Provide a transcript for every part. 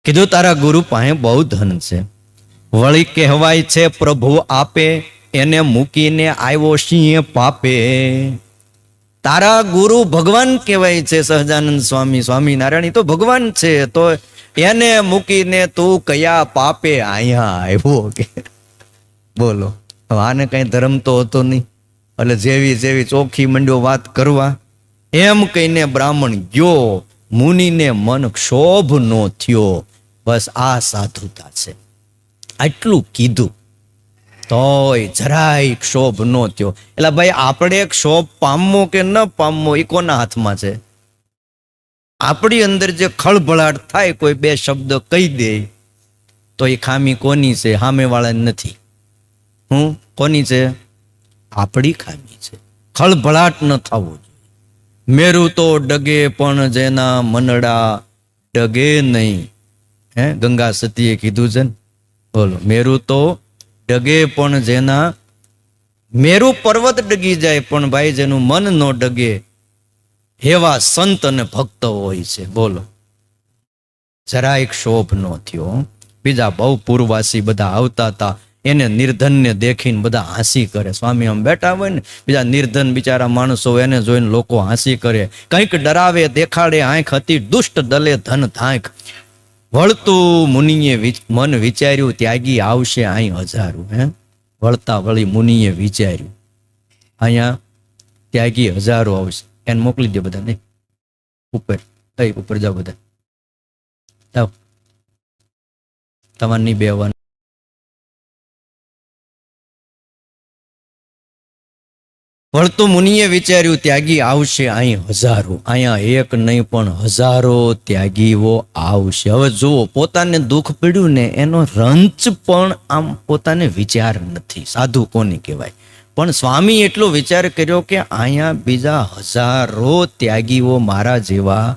કીધું તારા ગુરુ પાસે બહુ ધન છે, વળી કહેવાય છે પ્રભુ આપે એને મૂકીને આવ્યો સિંહ પાપે. તારા ગુરુ ભગવાન કહેવાય છે સહજાનંદ સ્વામી, સ્વામિનારાયણ તો ભગવાન છે, તો એને મૂકીને તું કયા પાપે અહીંયા આવ્યો કે. બોલો, આને કઈ ધર્મ તો હતો નહીં, એટલે જેવી જેવી ચોખ્ખી મંડ્યો વાત કરવા. એમ કહીને બ્રાહ્મણ ગયો, મુનિને મન ક્ષોભ નો થયો. બસ આ સાધુતા છે. આટલું કીધું તોય જરાય ક્ષોભ નો થયો. એટલે ભાઈ આપણે ક્ષોભ પામવો કે ન પામવો એ કોના હાથમાં છે? આપણી અંદર જે ખળભળાટ થાય, કોઈ બે શબ્દ કહી દે તો એ ખામી કોની છે? સામેવાળાની નથી. કોની છે? આપણી ખામી છે. ખળભળાટ ન થવો જોઈએ. મેરું તો ડગે પણ જેના મનડા ડગે નહીં. ગંગા સતીએ કીધું છે ને, બોલો, મેરું તો ડગે પણ જેના, મેરુ પર્વત ડગી જાય પણ ભાઈ જેનું મન ન ડગે એવા સંત અને ભક્ત હોય છે. બોલો, જરાય ક્ષોભ નો થયો. બીજા બહુ પૂર્વવાસી બધા આવતા હતા, એને નિર્ધનને દેખીને બધા હાંસી કરે. સ્વામી આમ બેઠા હોય ને, બીજા નિર્ધન બિચારા માણસો એને જોઈને લોકો હાંસી કરે. કંઈક ડરાવે દેખાડે આંખ હતી, દુષ્ટ દલે ધન ધાંક. વળતું મુનિએ મન વિચાર્યું ત્યાગી આવશે અહીં હજારો. વળતા વળી મુનિએ વિચાર્યું અહીંયા ત્યાગી હજારો આવશે. એને મોકલી દે બધા. નહીં ઉપર, ઉપર જાઓ બધા, જાઓ, તમારે નહીં બેવાનું. વળતું મુનિએ વિચાર્યું ત્યાગી આવશે અહીં હજારો. અહીંયા એક નહીં પણ હજારો ત્યાગીઓ આવશે. હવે જુઓ, પોતાને દુઃખ પડ્યું ને એનો રંચ પણ આમ પોતાને વિચાર નથી. સાધુ કોને કહેવાય? પણ સ્વામી એટલો વિચાર કર્યો કે અહીંયા બીજા હજારો ત્યાગીઓ મારા જેવા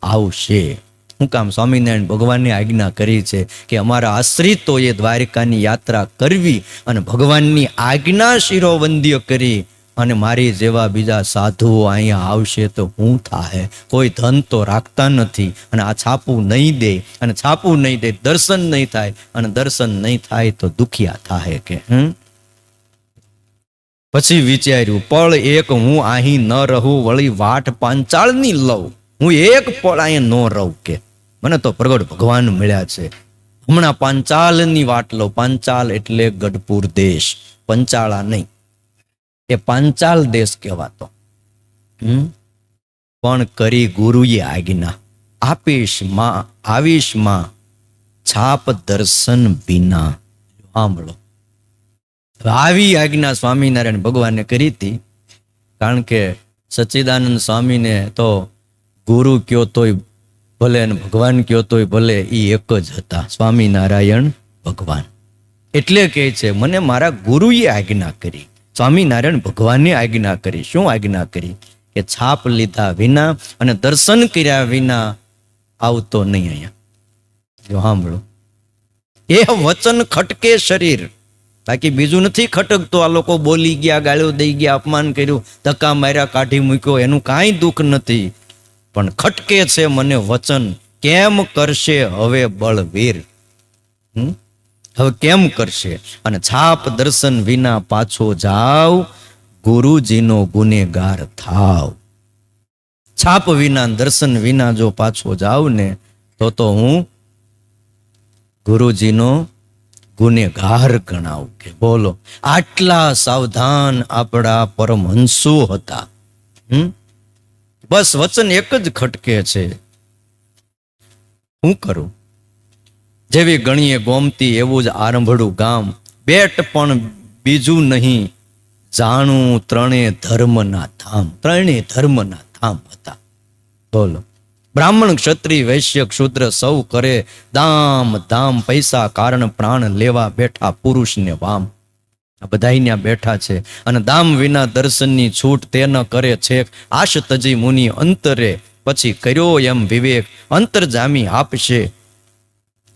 આવશે. શું કામ? સ્વામિનારાયણ ભગવાનની આજ્ઞા કરી છે કે અમારા આશ્રિતોએ દ્વારિકાની યાત્રા કરવી અને ભગવાનની આજ્ઞા શિરોવંદ્ય કરી અને મારી જેવા બીજા સાધુઓ અહીંયા આવશે તો હું થાય? કોઈ ધન તો રાખતા નથી, અને આ છાપું નહીં દે, અને છાપું નહીં દે દર્શન નહીં થાય, અને દર્શન નહીં થાય તો દુખિયા થાય કે. પછી વિચાર્યું પળ એક હું અહીં ન રહું, વળી વાટ પાંચાળની લઉં. હું એક પળ અહીંયા ન રહું કે મને તો પ્રગટ ભગવાન મળ્યા છે. હમણાં પાંચાલની વાટ લઉં. પાંચાલ એટલે ગઢપુર દેશ, પંચાળા નહીં. એ પાંચાલ દેશ કહેવાતો. પણ કરી ગુરુએ આજ્ઞા, આપીશ માં આવીશ માં છાપ દર્શન વિના. સાંભળો, આવી આજ્ઞા સ્વામિનારાયણ ભગવાને કરી હતી. કારણ કે સચ્ચિદાનંદ સ્વામીને તો ગુરુ કયો તોય ભલે અને ભગવાન કયો તોય ભલે, એ એક જ હતા, સ્વામિનારાયણ ભગવાન. એટલે કહે છે મને મારા ગુરુએ આજ્ઞા કરી. સ્વામિનારાયણ ભગવાનને આજ્ઞા કરી. શું આજ્ઞા કરી? કે છાપ લીધા વિના અને દર્શન કર્યા વિના આવતો નહીં અહીંયા. જો સાંભળો, એ વચન ખટકે શરીર, બાકી બીજું નથી ખટકતો. આ લોકો બોલી ગયા, ગાળ્યો દઈ ગયા, અપમાન કર્યું, ધક્કા માર્યા, કાઢી મૂક્યો, એનું કાંઈ દુઃખ નથી. પણ ખટકે છે મને વચન, કેમ કરશે હવે બળવીર? હવે કેમ કરશે? અને છાપ દર્શન વિના પાછો જાવ, ગુરુજીનો ગુનેગાર થાવ. છાપ વિના દર્શન વિના જો પાછો જાવ ને તો હું ગુરુજીનો ગુનેગાર ગણાવ કે. બોલો, આટલા સાવધાન આપણા પરમહંસો હતા. બસ વચન એક જ ખટકે છે. હું કરું? જેવી ગણીએ ગોમતી એવું જ આરંભડું ગામ, બેટ પણ બીજું નહીં જાણું, ત્રણે ધર્મના ધામ. ત્રણે ધર્મના ધામ હતા. બોલો, બ્રાહ્મણ ક્ષત્રિય વૈશ્ય શૂદ્ર સૌ કરે દામ દામ, પૈસા કારણ પ્રાણ લેવા બેઠા પુરુષને વામ. આ બધા ત્યાં બેઠા છે, અને દામ વિના દર્શનની છૂટ તે ન કરે છેક. આશ તજી મુનિ અંતરે, પછી કર્યો એમ વિવેક, અંતર જામી આપશે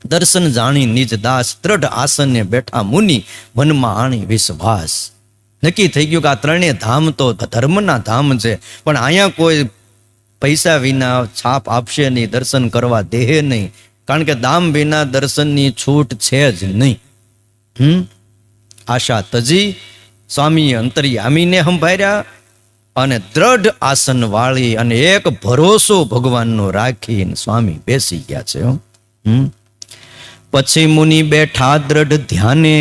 દર્શન જાણી નિજ દાસ. દ્રઢ આસને બેઠા મુનિ, મનમાં આણી વિશ્વાસ. નક્કી થઈ ગયું કે આ ત્રણેય ધામ તો ધર્મના ધામ છે, પણ અહીંયા કોઈ પૈસા વિના છાપ આપશે નહીં, દર્શન કરવા દેહે નહીં. કારણ કે ધામ વિના દર્શનની છૂટ છે જ નહીં. આશા તજી સ્વામીએ અંતર્યામીને સંભાળ્યા અને દ્રઢ આસન વાળી અને એક ભરોસો ભગવાનનો રાખીને સ્વામી બેસી ગયા છે. પછી મુનિ બેઠા દ્રઢ ધ્યાને,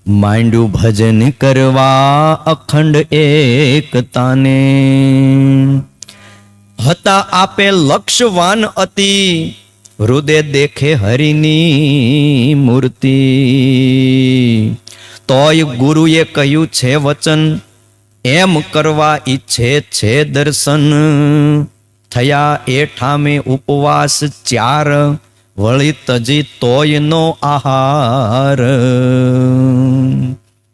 માંડ્યું ભજન કરવા અખંડ એકતાને. હતા આપે લક્ષવાન અતિ, હૃદય દેખે હરિની મૂર્તિ. તોય ગુરુએ કહ્યું છે વચન, એમ કરવા ઈચ્છે છે દર્શન. થયા એ ઠામે ઉપવાસ 4, વળી તજી તોય નો આહાર.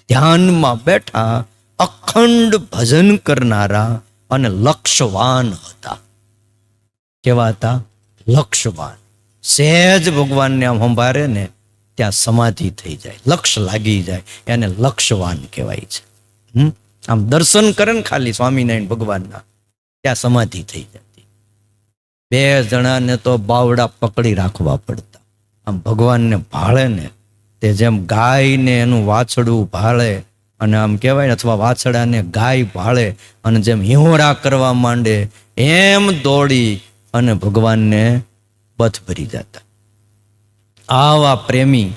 ધ્યાનમાં બેઠા અખંડ ભજન કરનારા અને લક્ષવાન હતા. કેવા હતા? લક્ષવાન. સહેજ ભગવાનને આમ સંભાળે ને ત્યાં સમાધિ થઈ જાય, લક્ષ લાગી જાય, એને લક્ષવાન કહેવાય છે. આમ દર્શન કરે ને ખાલી સ્વામિનારાયણ ભગવાનના, ત્યાં સમાધિ થઈ જતી. 2 જણાને તો બાવડા પકડી રાખવા પડતા. આમ ભગવાનને ભાળે ને તે જેમ ગાયને એનું વાછડું ભાળે અને આમ કહેવાય ને, અથવા વાછડાને ગાય ભાળે અને જેમ હિંહોરા કરવા માંડે એમ દોડી અને ભગવાનને બથ ભરી જતા. આવા પ્રેમી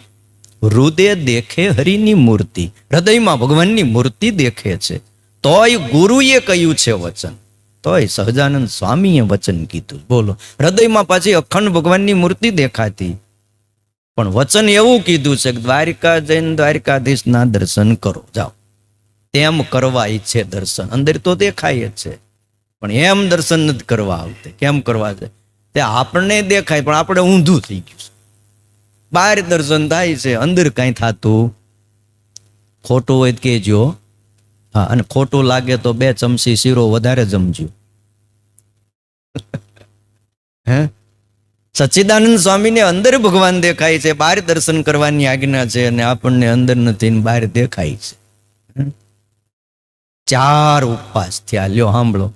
હૃદય દેખે હરિની મૂર્તિ, હૃદયમાં ભગવાનની મૂર્તિ દેખે છે. તોય ગુરુએ કહ્યું છે વચન, તોય સહજાનંદ સ્વામીએ વચન કીધું. બોલો, હૃદયમાં પાછી અખંડ ભગવાનની મૂર્તિ દેખાતી, પણ વચન એવું કીધું છે કે દ્વારિકા જઈને દ્વારિકાધીશના દર્શન કરો, જાઓ. તેમ કરવા ઈચ્છે દર્શન, અંદર તો દેખાય જ છે પણ એમ દર્શન નથી કરવા આવતે. કેમ કરવા છે? તે આપણને દેખાય પણ આપણે ઊંધું થઈ ગયું છે. બહાર દર્શન થાય છે, અંદર કાંઈ થતું ખોટું હોય કહેજો. હા, અને ખોટું લાગે તો 2 ચમચી શીરો વધારે જમજો. હે, સચ્ચિદાનંદ સ્વામીને અંદર ભગવાન દેખાય છે, બહાર દર્શન કરવાની આજ્ઞા છે, અને આપણને અંદર નથી ને બહાર દેખાય છે. 4 ઉપવાસ થયા. લ્યો સાંભળો,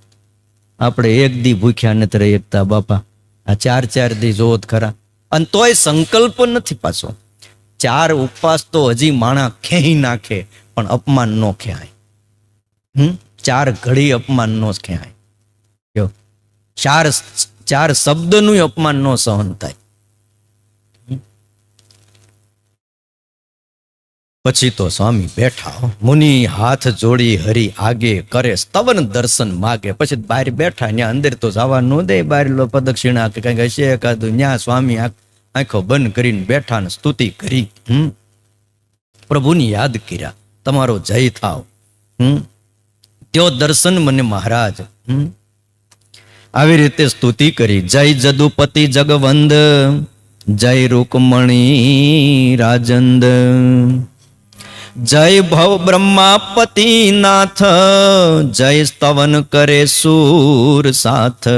આપણે 1 દી ભૂખ્યા નથી રહી એકતા બાપા. આ 4 દી જોત ખરા, અને તોય સંકલ્પ નથી પાછો. 4 ઉપવાસ તો હજી માણા ખેઈ નાખે પણ અપમાન નો ખેહાય. 4 ઘડી અપમાન નો ખેહાય. જો 4 શબ્દનું અપમાન નો સહન થાય. પછી તો સ્વામી બેઠા, મુનિ હાથ જોડી હરી આગે, કરે સ્તવન દર્શન માગે. પછી બહાર બેઠા, ત્યાં અંદર તો જવા ન દે, બહાર લો પ્રદક્ષિણા કે કઈક હશે એકાદું. ત્યાં સ્વામી આંખો બંધ કરીને બેઠા ને સ્તુતિ કરી. પ્રભુની યાદ કર્યા, તમારો જય થાવ. ત્યો દર્શન મને મહારાજ. આવી રીતે સ્તુતિ કરી. જય જદુપતિ જગવંદ, જય રૂકમણી રાજંદ, જય ભવ બ્રહ્માપતિ નાથ, જય સ્તવન કરે સુર સાથ.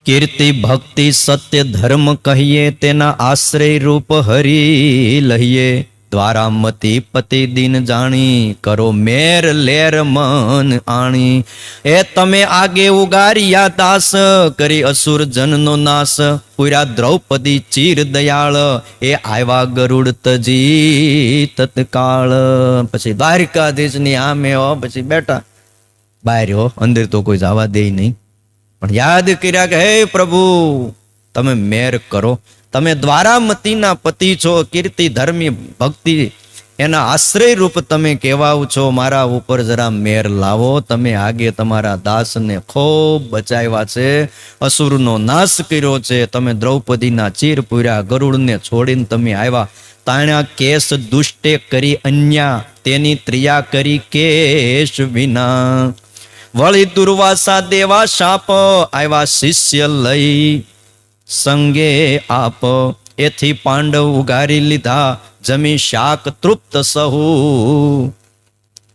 કીર્તિ ભક્તિ સત્ય ધર્મ કહીએ, તેના આશ્રય રૂપ હરી લઈએ. દ્વારામતી પતિ દિન જાણી, કરો મેર લેર મન આણી. એ તમે આગે ઉગારિયા દાસ, કરી અસુર જનનો નાશ. પૂરા દ્રૌપદી ચીર દયાળ, એ આવ્યા ગરુડ તજી તત્કાળ. પછી દ્વારિકાધીશની આમે પછી બેઠા. બહાર અંદર તો કોઈ જવા દે નહીં, પણ યાદ કર્યા કે હે પ્રભુ તમે મેર કરો. તમે દ્વારામતીના પતિ છો, કીર્તિ ધર્મી ભક્તિ એના આશ્રય રૂપ તમે કહેવાઓ છો. મારા ઉપર જરા મેર લાવો. તમે આગે તમારા દાસને ખૂબ બચાવ્યા છે, અસુરનો નાશ કર્યો છે. તમે દ્રૌપદીના ચીર પૂર્યા, ગરુડને છોડીને તમે આવ્યા. તાણ્યા કેસ દુષ્ટે કરી અન્યા, તેની ત્રિયા કરી કેશ વિના. વળી દુર્વાસા દેવા શાપ, આવ્યા શિષ્ય લઈ સંગે આપ. એથી પાંડવ ઉગારી લીધા, જમી શાક તૃપ્ત સહુ.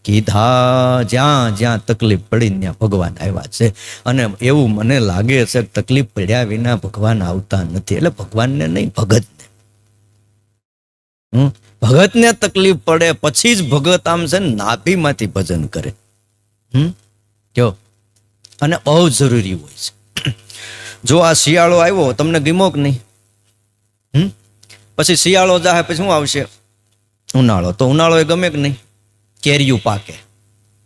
કીધા જ્યાં જ્યાં તકલીફ પડી ત્યાં ભગવાન આવ્યા છે. અને એવું મને લાગે છે કે તકલીફ પડ્યા વિના ભગવાન આવતા નથી. એટલે ભગવાનને નહીં, ભગતને. ભગતને તકલીફ પડે પછી જ ભગત આમ છે ને નાભીમાંથી ભજન કરે. કયો અને બહુ જરૂરી હોય છે. જો આ શિયાળો આવ્યો તમને ગમ્યો કે નહીં? પછી શિયાળો જાય પછી શું આવશે? ઉનાળો. તો ઉનાળો એ ગમે કે નહીં? કેરીયું પાકે.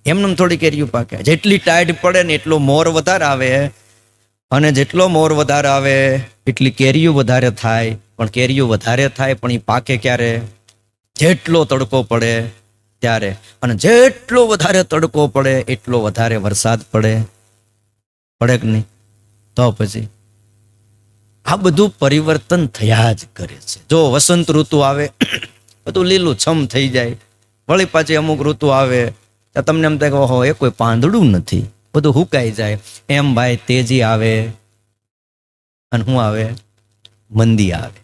એમને થોડી કેરીયું પાકે. જેટલી ટાઈટ પડે ને એટલો મોર વધારે આવે, અને જેટલો મોર વધારે આવે એટલી કેરીયું વધારે થાય. પણ કેરીયું વધારે થાય પણ એ પાકે ક્યારે? જેટલો તડકો પડે ત્યારે. અને જેટલો વધારે તડકો પડે એટલો વધારે વરસાદ પડે. પડે કે નહીં? તો પછી આ બધું પરિવર્તન થયા જ કરે છે. જો વસંત ઋતુ આવે બધું લીલું છમ થઈ જાય, વળી પાછી અમુક ઋતુ આવે તમને એમ થાય કે ઓહો એ કોઈ પાંદડું નથી, બધું હુકાઈ જાય. એમ ભાઈ તેજી આવે અને શું આવે? મંદી આવે.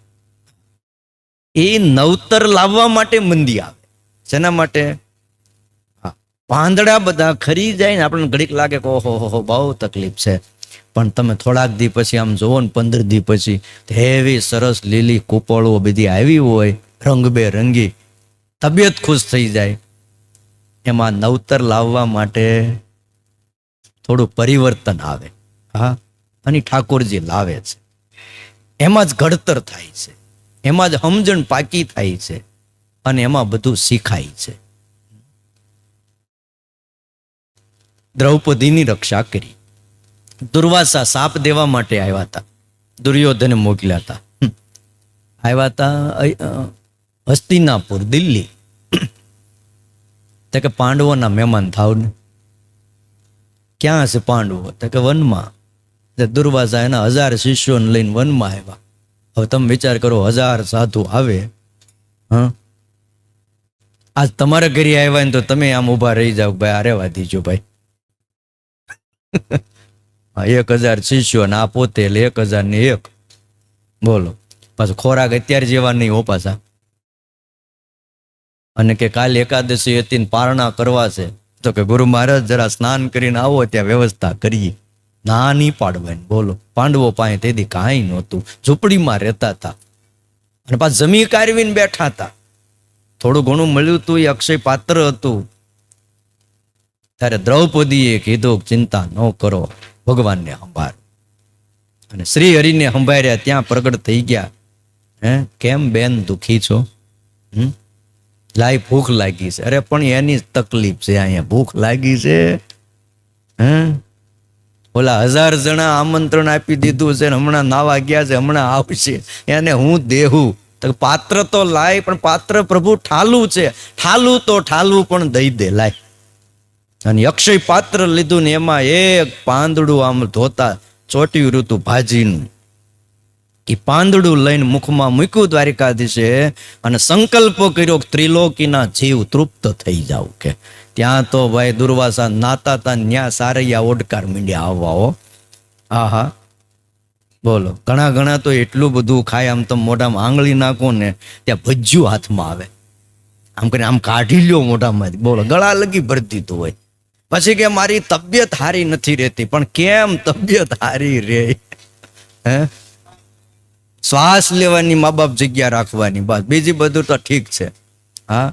એ નવતર લાવવા માટે મંદી આવે. શેના માટે? પાંદડા બધા ખરી જાય ને આપણને ઘડીક લાગે કે ઓહો બહુ તકલીફ છે. પણ તમે થોડાક દી પછી આમ જોવો ને 15 દી પછી એવી સરસ લીલી કૂપળો બધી આવી હોય, રંગબેરંગી, તબિયત ખુશ થઈ જાય. એમાં નવતર લાવવા માટે થોડું પરિવર્તન આવે. હા, અને ઠાકોરજી લાવે છે. એમાં જ ઘડતર થાય છે, એમાં જ સમજણ પાકી થાય છે, અને એમાં બધું શીખાય છે. દ્રૌપદીની રક્ષા કરી. દુર્વાસા સાપ દેવા માટે આવ્યા હતા, દુર્યોધને મોકલ્યા હતા. આવ્યા હતા હસ્તિનાપુર, દિલ્હી. તો કે પાંડવોના મહેમાન થાવ ને. ક્યાં છે પાંડવો? તો કે વનમાં. દુર્વાસા એના 1000 શિષ્યોને લઈને વનમાં આવ્યા. હવે તમે વિચાર કરો, 1000 સાધુ આવે. આજ તમારા ઘરે આવ્યા ને તો તમે આમ ઉભા રહી જાવ, ભાઈ આ રહેવા દીજો ભાઈ. 1000 શિષ્યો ને આ પોતે એટલે 1000 ને 1. બોલો. પાછું ખોરાક અત્યારે જેવા નહીં હો પાછા. અને કે કાલ એકાદશી હતી ને પારણા કરવા છે, તો કે ગુરુ મહારાજ જરા સ્નાન કરીને આવો, ત્યાં વ્યવસ્થા કરીએ. ના નહીં પાડવાની. બોલો. પાંડવો પાસે તેથી કાંઈ નહોતું, ઝૂંપડીમાં રહેતા હતા, અને પાછા જમી કારવીને બેઠા હતા. થોડું ઘણું મળ્યું હતું, એ અક્ષય પાત્ર હતું. ત્યારે દ્રૌપદીએ કીધું ચિંતા ન કરો, ભગવાનને સંભાળ. અને શ્રી હરિને સંભાળ્યા, ત્યાં પ્રગટ થઈ ગયા. કેમ બેન દુખી છો? લાઈ ભૂખ લાગી છે. અરે પણ એની જ તકલીફ છે, અહીંયા ભૂખ લાગી છે. ઓલા 1000 જણા આમંત્રણ આપી દીધું છે, હમણાં નાવા ગયા છે, હમણાં આવશે, એને હું દેવું? તો પાત્ર તો લાય, પણ પાત્ર પ્રભુ ઠાલું છે, ઠાલું તો ઠાલું પણ દઈ દે, લાય. અને અક્ષય પાત્ર લીધું ને એમાં એક પાંદડું આમ ધોતા ચોટ્યું ઋતુ ભાજીનું. એ પાંદડું લઈને મુખમાં મૂક્યું દ્વારિકાધીશે, અને સંકલ્પ કર્યો ત્રિલોકીના જીવ તૃપ્ત થઈ જાવ. કે ત્યાં તો ભાઈ દુર્વાસા નાતા હતા, ન્યા સારૈયા ઓડકાર મીંડ્યા આવવા. હો હા, બોલો. ઘણા તો એટલું બધું ખાય, આમ તો મોઢામાં આંગળી નાખો ને ત્યાં ભજ્યું હાથમાં આવે, આમ કરીને આમ કાઢી લ્યો મોઢામાંથી. બોલો. ગળા લગી ભરી દીધું હોય. પછી કે મારી તબિયત હારી નથી રહેતી. પણ કેમ તબિયત હારી રે? શ્વાસ લેવાની મા બાપ જગ્યા રાખવાની, બસ. બીજી બધું તો ઠીક છે. હા.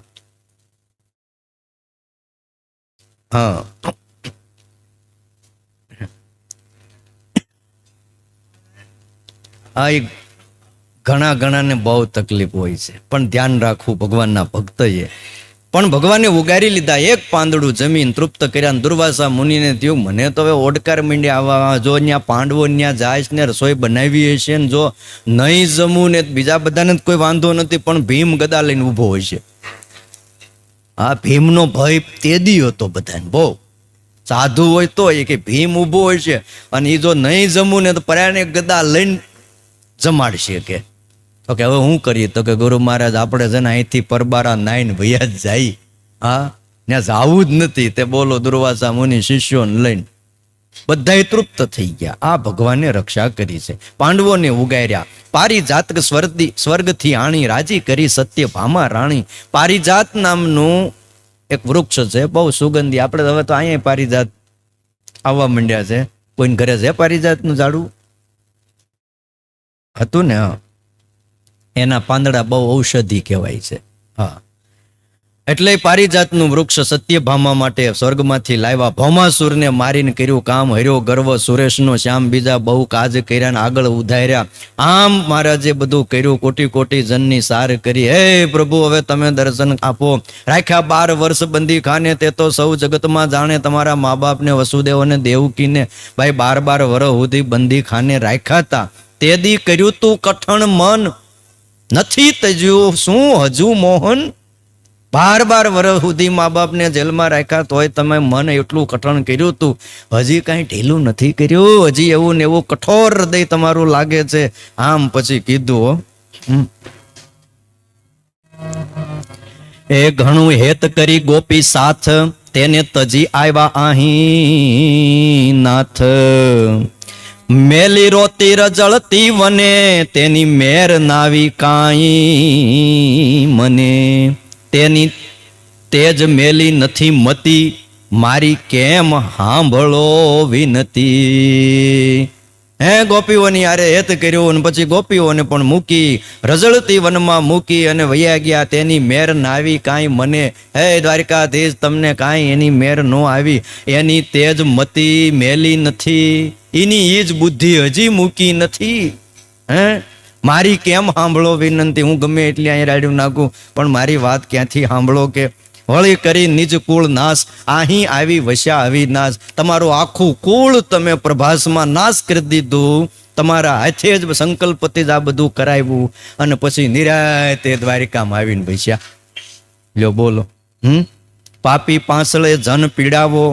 ઘણાને બહુ તકલીફ હોય છે, પણ ધ્યાન રાખવું ભગવાનના ભક્તએ. પણ ભગવાને ઉગારી લીધા. એક પાંદડું જમીન તૃપ્ત કર્યા. દુર્વાસા મુનિને થયું મને તો હવે ઓડકાર મીંડ્યા આવવા. જો ત્યાં પાંડવો ત્યાં જાય ને રસોઈ બનાવી હશે ને, જો નહીં જમવું ને બીજા બધાને કોઈ વાંધો નથી, પણ ભીમ ગદા લઈને ઊભો હોય છે. હા, ભીમનો ભય તેદી હતો બધાને બહુ. સાધુ હોય તો એ કે ભીમ ઊભો હોય છે, અને એ જો નહીં જમવું ને તો પરાણે ગદા લઈને જમાડશે. કે તો કે હવે શું કરીએ? તો કે ગુરુ મહારાજ આપણે છે ને અહીંથી પરબારા નાઈને ભૈયા જ જાય. હા, ત્યાં જવું જ નથી. તે બોલો દુર્વાસા મુનિ શિષ્યોને લઈને બધા તૃપ્ત થઈ ગયા. આ ભગવાને રક્ષા કરી છે. પાંડવોને ઉગાર્યા. પારિજાત સ્વર્ગથી આણી, રાજી કરી સત્ય ભામા રાણી. પારિજાત નામનું એક વૃક્ષ છે, બહુ સુગંધી. આપણે હવે તો અહીંયા પારિજાત આવવા માંડ્યા છે. કોઈને ઘરે છે પારિજાતનું ઝાડું? હતું ને? એના પાંદડા બહુ ઔષધિ કહેવાય છે. હા, એટલે પારિજાતનું વૃક્ષ સત્યભામા માટે સ્વર્ગમાંથી લાવ્યા. ભૌમાસુરને મારીને કર્યું કામ. હર્યો ગર્વ સુરેશનો શ્યામ, બીજા બહુ કાજ કર્યા ને આગળ ઉધાર્યા. આમ મહારાજે બધું કર્યું, કોટી કોટી જનની સાર કરી. હે પ્રભુ, હવે તમે દર્શન આપો. રાખ્યા 12 વર્ષ બંદી ખાને, તે તો સૌ જગતમાં જાણે. તમારા મા બાપને વસુદેવ અને દેવકીને ભાઈ 12 વર્ષ સુધી બંદી ખાને રાખ્યા હતા. તે દી કર્યું તું કઠણ મન, નથી તજ્યું શું હજુ મોહન. 12 વર્ષ સુધી મા બાપને જેલમાં રાખ્યા તોય તમે મન એટલું કઠણ કર્યું તું, હજી કાંઈ ઢીલું નથી કર્યું. હજી એવું ને એવું કઠોર હૃદય તમારું લાગે છે. આમ પછી કીધું, એ ઘણું હેત કરી ગોપી સાથ, તેને તજી આવ્યા અહીં નાથ. મેલી રોતી રજળતી વને, તેની મેર નાવી કાંઈ મને. તેની તેજ મેલી નથી મતી, મારી કેમ સાંભળો વિનતી. હે ગોપીઓની આરે હેત કર્યું અને પછી ગોપીઓને પણ મૂકી રઝળતી વનમાં મૂકી અને વયા ગયા. તેની મેર નાવી કાંઈ મને. હે દ્વારકાધીશ, તમને કાંઈ એની મેર ન આવી. એની તેજ મતી મેલી નથી, એની એ જ બુદ્ધિ હજી મૂકી નથી. હે મારી કેમ સાંભળો વિનંતી. હું ગમે એટલી અહીં રાડ્યું નાખું પણ મારી વાત ક્યાંથી સાંભળો. કે વળી કરી નિજ કુળ નાશ, અહીં આવી વસ્યા અવિનાશ. તમારું આખું કુળ તમે પ્રભાસમાં નાશ કરી દીધું. તમારા હાથે જ સંકલ્પથી જ આ બધું કરાવ્યું અને પછી નિરાતે દ્વારિકામાં આવીને બેસ્યા. લ્યો બોલો. પાપી પાંસળે જન પીડાવો,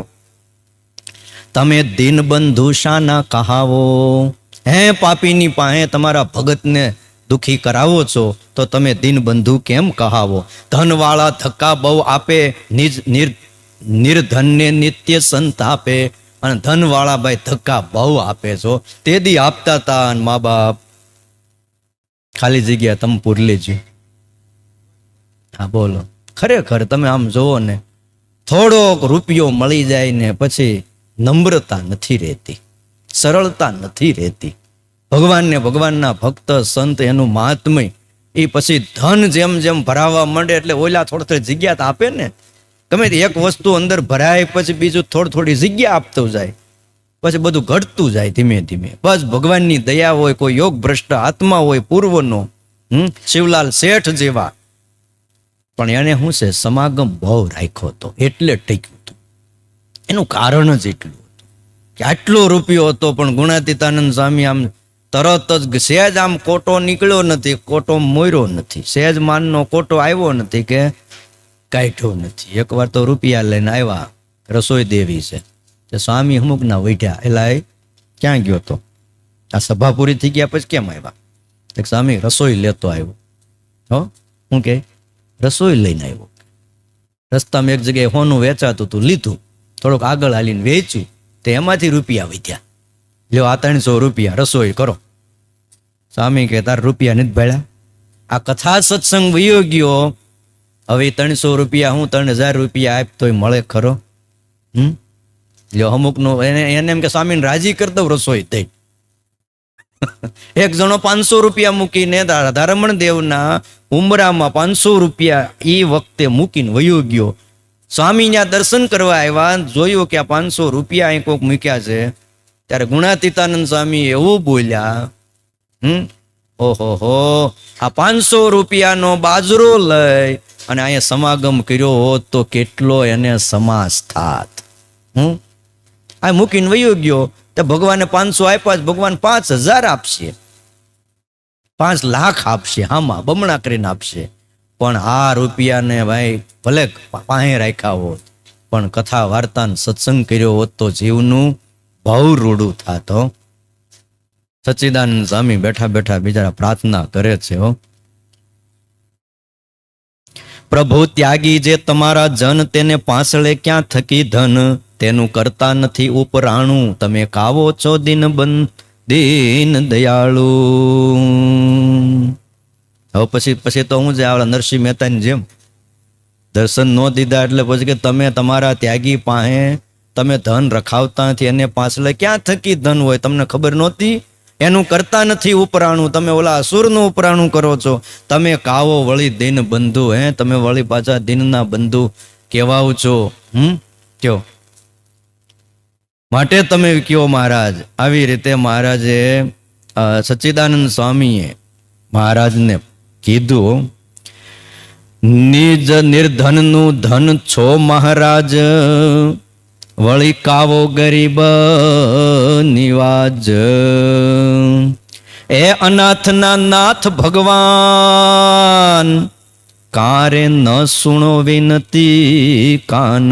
તમે દીનબંધુ શાના કહાવો. હે પાપીની પાસે તમારા ભગતને દુખી કરાવો છો તો તમે દીનબંધુ કેમ કહાવો. ધનવાળા ધક્કા બહુ આપે, નિર્ધનને નિત્ય સંતાપે. અને ધનવાળા ભાઈ ધક્કા બહુ આપે છો. તે દી આપતા હતા અને મા બાપ ખાલી જગ્યા તમે પૂરી લેજો. હા બોલો. ખરેખર તમે આમ જોવો ને, થોડોક રૂપિયો મળી જાય ને પછી નમ્રતા નથી રહેતી, સરળતા નથી રહેતી. ભગવાનને ભગવાનના ભક્ત સંત એનું મહાત્મય એ પછી ધન જેમ જેમ ભરાવા માંડે એટલે ઓલા થોડી થોડી જગ્યા તો આપે ને. ગમે તે એક વસ્તુ અંદર ભરાય પછી બીજું થોડી થોડી જગ્યા આપતું જાય, પછી બધું ઘટતું જાય ધીમે ધીમે. બસ ભગવાનની દયા હોય. કોઈ યોગ ભ્રષ્ટ આત્મા હોય પૂર્વનો, શિવલાલ શેઠ જેવા, પણ એને શું છે સમાગમ બહુ રાખ્યો હતો એટલે ટીક્યું હતું. એનું કારણ જ એટલું કે આટલો રૂપિયો હતો પણ ગુણાતીતાનંદ સ્વામી આમ તરત જ સહેજ આમ કોટો નીકળ્યો નથી, કોટો મોર્યો નથી, સહેજ માનનો કોટો આવ્યો નથી કે કાઢ્યો નથી. એકવાર તો રૂપિયા લઈને આવ્યા, રસોઈ દેવી છે તે સ્વામી અમુકના વૈઠ્યા. એલા એ ક્યાં ગયો તો? આ સભા પૂરી થઈ ગયા પછી કેમ આવ્યા? એક સ્વામી રસોઈ લેતો આવ્યો. હો હું કે રસોઈ લઈને આવ્યો. રસ્તામાં એક જગ્યાએ હોનું વેચાતું હતું, લીધું. થોડુંક આગળ હાલીને વેચ્યું તો એમાંથી રૂપિયા વધ્યા. લ્યો આ 300 રૂપિયા, રસોઈ કરો. સ્વામી કે તાર રૂપિયા નથી ભળ્યા, આ કથા સત્સંગ વયો ગયો. હવે 300 રૂપિયા હું 3000 રૂપિયા આપતોય મળે ખરો? લ્યો અમુકનો એને એમ કે સ્વામીને રાજી કરી દઉં રસોઈ થઈ. એક જણો 500 રૂપિયા મૂકીને રાધારમણ દેવના ઉમરામાં 500 રૂપિયા એ વખતે મૂકીને વયો ગયો. સ્વામી ત્યાં દર્શન કરવા આવ્યા, જોયું કે આ 500 રૂપિયા અહીં કોઈક મૂક્યા છે. ત્યારે ગુણાતીતાનંદ સ્વામી એવું બોલ્યા, ઓહો હો, આ 500 રૂપિયાનો બાજરો લઈ અને અહીંયા સમાગમ કર્યો હોત તો કેટલો એને સમાસ થાત. આ મૂકીને વયો ગયો તો ભગવાને 500 આપ્યા, ભગવાન 5000 આપશે, 5 લાખ આપશે, હામાં બમણા કરીને આપશે. પણ આ રૂપિયાને ભાઈ ભલે પાસે રાખ્યા હોત પણ કથા વાર્તા સત્સંગ કર્યો હોત તો જીવનું બહુ રૂડું થાત. સચ્ચિદાનંદ સ્વામી બેઠા બેઠા બિચારા પ્રાર્થના કરે છે. પ્રભુ ત્યાગી જે તમારા જન, તેને પાછળે ક્યાં થકી ધન, તેનું કરતા નથી ઉપરાણું, તમે કાવો છો દીન દયાળુ. હવે પછી તો હું જે આવડા નરસિંહ મહેતાની જેમ દર્શન ન દીધા એટલે પછી કે તમે તમારા ત્યાગી પાસે તમે ધન રખાવતા નથી, એને પાછળ ક્યાં થકી ધન હોય તમને ખબર નહોતી? એનું કરતા નથી ઉપરાણું, તમે ઓલા અસુરનું ઉપરાણું કરો છો. તમે કાવો વળી દિન બંધુ, હે તમે વળી પાછા દિનના બંધુ કેવાઓ છો. કયો માટે તમે કયો મહારાજ. આવી રીતે મહારાજે સચ્ચિદાનંદ સ્વામીએ મહારાજને કીધું, નિજ નિર્ધનનું ધન છો મહારાજ, વળી કાવો ગરીબ નિવાજ. એ અનાથના નાથ ભગવાન, કારે ન સુણો વિનતી કાન.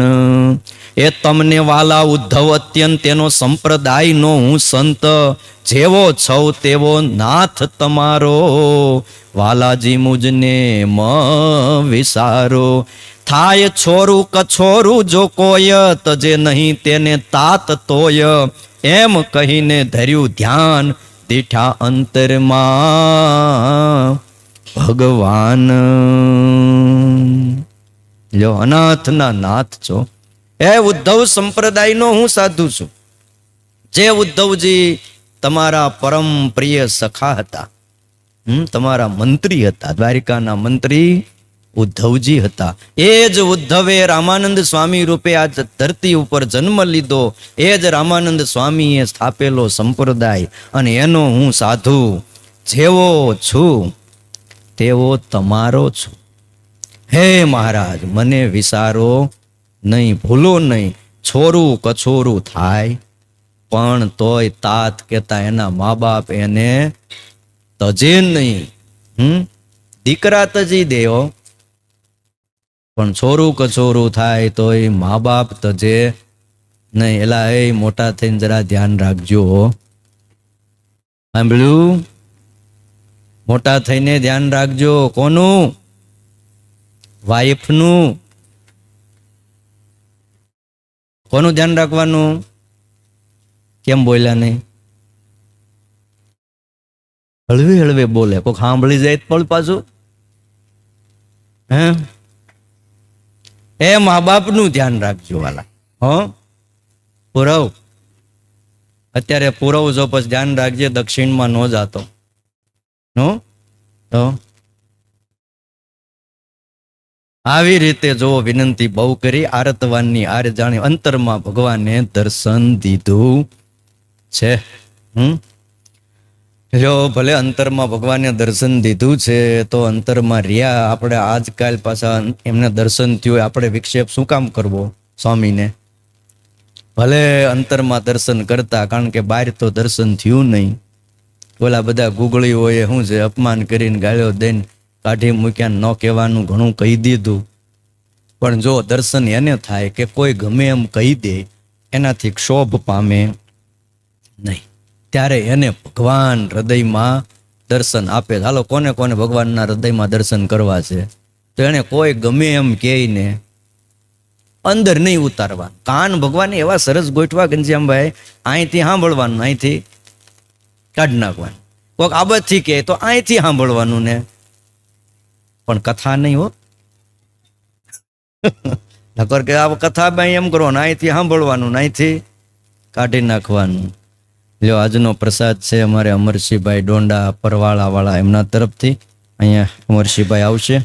એ તમને વાલા ઉદ્ધવ અત્યંત એનો સંપ્રદાયનો હું સંત, જેવો છવ તેવો નાથ તમારો, વાલાજી મુજને મ વિસારો. થાય છોરું કછોરું જો કોય, તજે નહીં તેને તાત તોય. એમ કહીને ધર્યું ધ્યાન, દીઠા અંતરમાં ભગવાન. લ્યો, અનાથના નાથ છો. એ ઉદ્ધવ સંપ્રદાયનો હું સાધુ છું. જે ઉદ્ધવજી તમારા પરમ પ્રિય સખા હતા, તમારા મંત્રી હતા, દ્વારિકાના મંત્રી ઉદ્ધવજી હતા. એ જ ઉદ્ધવે રામાનંદ સ્વામી રૂપે આ ધરતી ઉપર જન્મ લીધો. એ જ રામાનંદ સ્વામીએ સ્થાપેલો સંપ્રદાય, અને એનો હું સાધુ જેવો છું તેવો તમારો છું. હે મહારાજ, મને વિસારો નહીં, ભૂલો નહીં. છોરું કછોરું થાય, પણ તોય તાત કેતા એના મા બાપ એને તજે નહીં. દીકરા તજી દેવો, પણ છોરું કછોરું થાય તોય મા બાપ તજે નહીં. એલા એ મોટા થઈને જરા ધ્યાન રાખજો. સાંભળ્યું? મોટા થઈને ધ્યાન રાખજો. કોનું? વાઈફનું. કોનું ધ્યાન રાખવાનું? કેમ બોલ્યા નહીં? હળવે હળવે બોલે, કોઈક સાંભળી જાય પણ પાછું. હે, એ મા બાપનું ધ્યાન રાખજો વાલા. પુરવ અત્યારે પુરવ જો પછી ધ્યાન રાખજે, દક્ષિણમાં ન જાતો. નો તો આવી રીતે જો વિનંતી બહુ કરી. આરતવાનની આરે જાણે અંતરમાં ભગવાને દર્શન દીધું છે. જો ભલે અંતરમાં ભગવાને દર્શન દીધું છે, તો અંતરમાં રહ્યા આપણે આજકાલ પાછા એમને દર્શન થયું, આપણે વિક્ષેપ શું કામ કરવો સ્વામીને? ભલે અંતરમાં દર્શન કરતા, કારણ કે બહાર તો દર્શન થયું નહીં. ઓલા બધા ગુગળીઓએ શું છે, અપમાન કરીને ગાળ્યો દઈને કાઢી મૂક્યા. ન કહેવાનું ઘણું કહી દીધું, પણ જો દર્શન એને થાય કે કોઈ ગમે એમ કહી દે, એનાથી ક્ષોભ પામે નહીં. ત્યારે એને ભગવાન હૃદયમાં દર્શન આપે. હાલો, કોને કોને ભગવાનના હૃદયમાં દર્શન કરવા છે? તો એને કોઈ ગમે એમ કહીને અંદર નહીં ઉતારવા. કાન ભગવાને એવા સરસ ગોઠવા ઘનશ્યામભાઈ, અહીંથી સાંભળવાનું, અહીંથી કાઢી નાખવાનું. કોઈક આબતથી કહે તો અહીંથી સાંભળવાનું ને, પણ કથા નહીં હો. નકર કે આ કથા ભાઈ એમ કરવાનું, અહીંથી સાંભળવાનું, અહીંથી કાઢી નાખવાનું. જો આજનો પ્રસાદ છે અમારે અમરસિંહભાઈ ડોંડા પરવાળા વાળા, એમના તરફથી. અહીંયા અમરસિંહભાઈ આવશે.